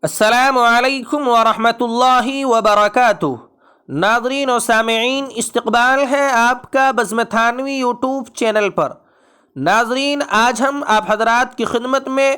السلام علیکم ورحمۃ اللہ وبرکاتہ۔ ناظرین و سامعین، استقبال ہے آپ کا بزم تھانوی یوٹیوب چینل پر۔ ناظرین، آج ہم آپ حضرات کی خدمت میں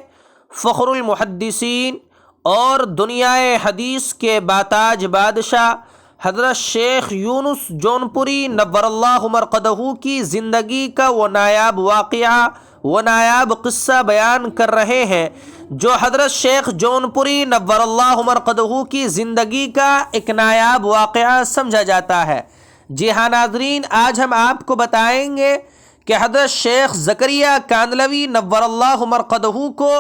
فخر المحدثین اور دنیائے حدیث کے باتاج بادشاہ حضرت شیخ یونس جونپوری نور اللہ مرقدہ کی زندگی کا وہ نایاب واقعہ، وہ نایاب قصہ بیان کر رہے ہیں جو حضرت شیخ جونپوری نور اللہ مرقدہ کی زندگی کا ایک نایاب واقعہ سمجھا جاتا ہے۔ جی ہاں ناظرین، آج ہم آپ کو بتائیں گے کہ حضرت شیخ زکریا کاندھلوی نور اللہ مرقدہ کو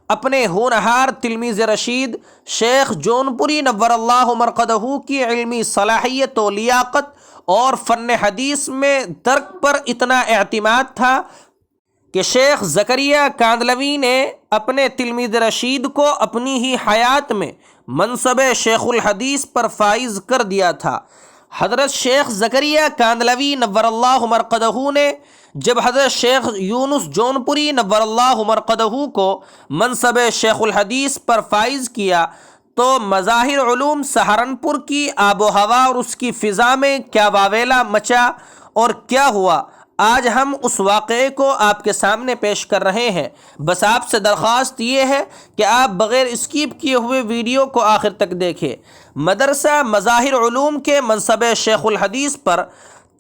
اپنے ہونہار تلمیذ رشید شیخ جونپوری نور اللہ مرقدہ کی علمی صلاحیت و لیاقت اور فن حدیث میں درک پر اتنا اعتماد تھا کہ شیخ زکریا کاندھلوی نے اپنے تلمیذ رشید کو اپنی ہی حیات میں منصب شیخ الحدیث پر فائز کر دیا تھا۔ حضرت شیخ زکریا کاندھلوی نور اللہ مرقدہ نے جب حضرت شیخ یونس جونپوری نور اللہ مرقدہ کو منصب شیخ الحدیث پر فائز کیا تو مظاہر علوم سہارنپور کی آب و ہوا اور اس کی فضا میں کیا واویلا مچا اور کیا ہوا، آج ہم اس واقعے کو آپ کے سامنے پیش کر رہے ہیں۔ بس آپ سے درخواست یہ ہے کہ آپ بغیر اسکیپ کیے ہوئے ویڈیو کو آخر تک دیکھیں۔ مدرسہ مظاہر علوم کے منصب شیخ الحدیث پر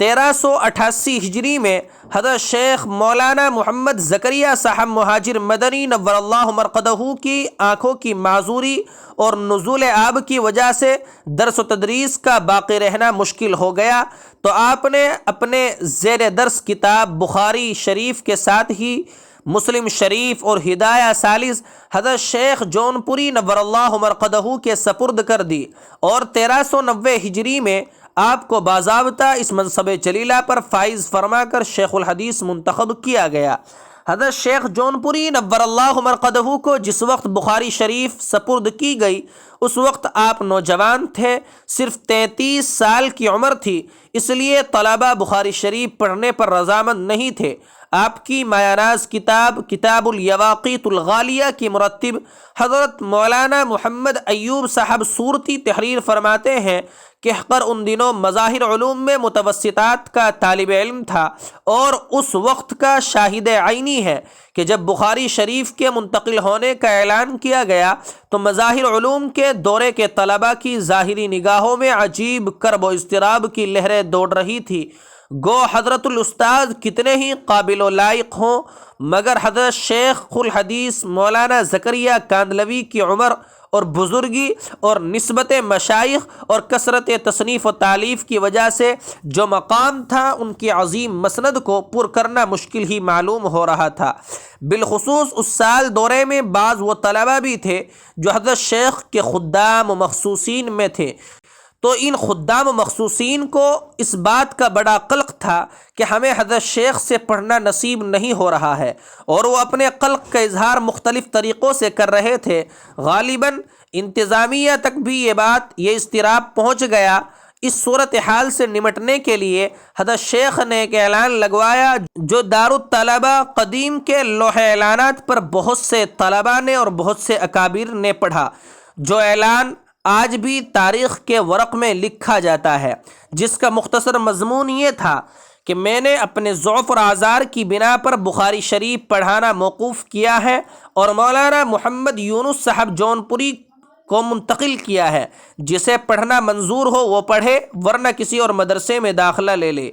1388 ہجری میں حضرت شیخ مولانا محمد زکریا صاحب مہاجر مدنی نور اللہ مرقدہ کی آنکھوں کی معذوری اور نزول آب کی وجہ سے درس و تدریس کا باقی رہنا مشکل ہو گیا، تو آپ نے اپنے زیر درس کتاب بخاری شریف کے ساتھ ہی مسلم شریف اور ہدایہ ثالث حضرت شیخ جونپوری نور اللہ مرقدہ کے سپرد کر دی، اور 1390 ہجری میں آپ کو باضابطہ اس منصب جلیلہ پر فائز فرما کر شیخ الحدیث منتخب کیا گیا۔ حضرت شیخ جونپوری نور اللہ مرقدہ کو جس وقت بخاری شریف سپرد کی گئی اس وقت آپ نوجوان تھے، صرف 33 سال کی عمر تھی، اس لیے طلبہ بخاری شریف پڑھنے پر رضامند نہیں تھے۔ آپ کی مایہ ناز کتاب کتاب الیواقیت الغالیہ کی مرتب حضرت مولانا محمد ایوب صاحب صورتی تحریر فرماتے ہیں کہ حقر ان دنوں مظاہر علوم میں متوسطات کا طالب علم تھا، اور اس وقت کا شاہد عینی ہے کہ جب بخاری شریف کے منتقل ہونے کا اعلان کیا گیا تو مظاہر علوم کے دورے کے طلباء کی ظاہری نگاہوں میں عجیب کرب و اضطراب کی لہریں دوڑ رہی تھی۔ گو حضرت الاستاذ کتنے ہی قابل و لائق ہوں، مگر حضرت شیخ الحدیث مولانا زکریا کاندھلوی کی عمر اور بزرگی اور نسبت مشائخ اور کثرت تصنیف و تالیف کی وجہ سے جو مقام تھا ان کی عظیم مسند کو پر کرنا مشکل ہی معلوم ہو رہا تھا۔ بالخصوص اس سال دورے میں بعض وہ طلبہ بھی تھے جو حضرت شیخ کے خدام و مخصوصین میں تھے، تو ان خدام و مخصوصین کو اس بات کا بڑا قلق تھا کہ ہمیں حضرت شیخ سے پڑھنا نصیب نہیں ہو رہا ہے، اور وہ اپنے قلق کا اظہار مختلف طریقوں سے کر رہے تھے۔ غالباً انتظامیہ تک بھی یہ اضطراب پہنچ گیا۔ اس صورتحال سے نمٹنے کے لیے حضرت شیخ نے ایک اعلان لگوایا جو دارالطلبہ قدیم کے لوح اعلانات پر بہت سے طلباء نے اور بہت سے اکابر نے پڑھا، جو اعلان آج بھی تاریخ کے ورق میں لکھا جاتا ہے، جس کا مختصر مضمون یہ تھا کہ میں نے اپنے ضعف اور اعذار کی بنا پر بخاری شریف پڑھانا موقوف کیا ہے اور مولانا محمد یونس صاحب جونپوری کو منتقل کیا ہے، جسے پڑھنا منظور ہو وہ پڑھے ورنہ کسی اور مدرسے میں داخلہ لے لے۔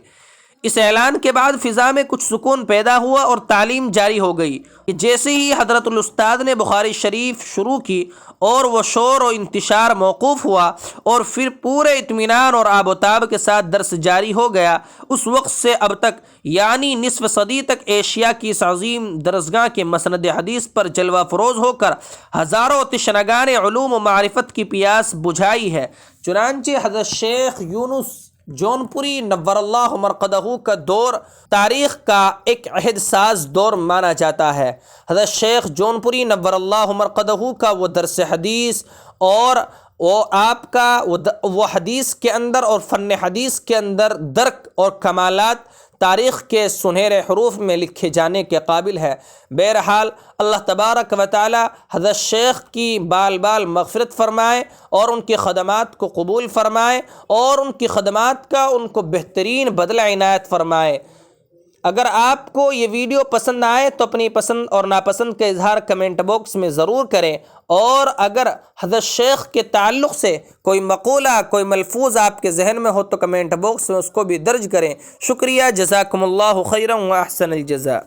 اس اعلان کے بعد فضا میں کچھ سکون پیدا ہوا اور تعلیم جاری ہو گئی۔ جیسے ہی حضرت الاستاذ نے بخاری شریف شروع کی اور وہ شور و انتشار موقوف ہوا اور پھر پورے اطمینان اور آب و تاب کے ساتھ درس جاری ہو گیا، اس وقت سے اب تک یعنی نصف صدی تک ایشیا کی اس عظیم درسگاہ کے مسند حدیث پر جلوہ فروز ہو کر ہزاروں تشنگان علوم و معرفت کی پیاس بجھائی ہے۔ چنانچہ حضرت شیخ یونس جونپوری نور اللہ مرقدہ کا دور تاریخ کا ایک عہد ساز دور مانا جاتا ہے۔ حضرت شیخ جونپوری نور اللہ مرقدہ کا وہ درس حدیث اور وہ آپ کا وہ حدیث کے اندر اور فن حدیث کے اندر درک اور کمالات تاریخ کے سنہرے حروف میں لکھے جانے کے قابل ہے۔ بہرحال اللہ تبارک و تعالی حضرت شیخ کی بال بال مغفرت فرمائے اور ان کی خدمات کو قبول فرمائے اور ان کی خدمات کا ان کو بہترین بدلہ عنایت فرمائے۔ اگر آپ کو یہ ویڈیو پسند آئے تو اپنی پسند اور ناپسند کا اظہار کمنٹ باکس میں ضرور کریں، اور اگر حضرت شیخ کے تعلق سے کوئی مقولہ، کوئی ملفوظ آپ کے ذہن میں ہو تو کمنٹ باکس میں اس کو بھی درج کریں۔ شکریہ، جزاکم اللہ خیرا و احسن الجزاء۔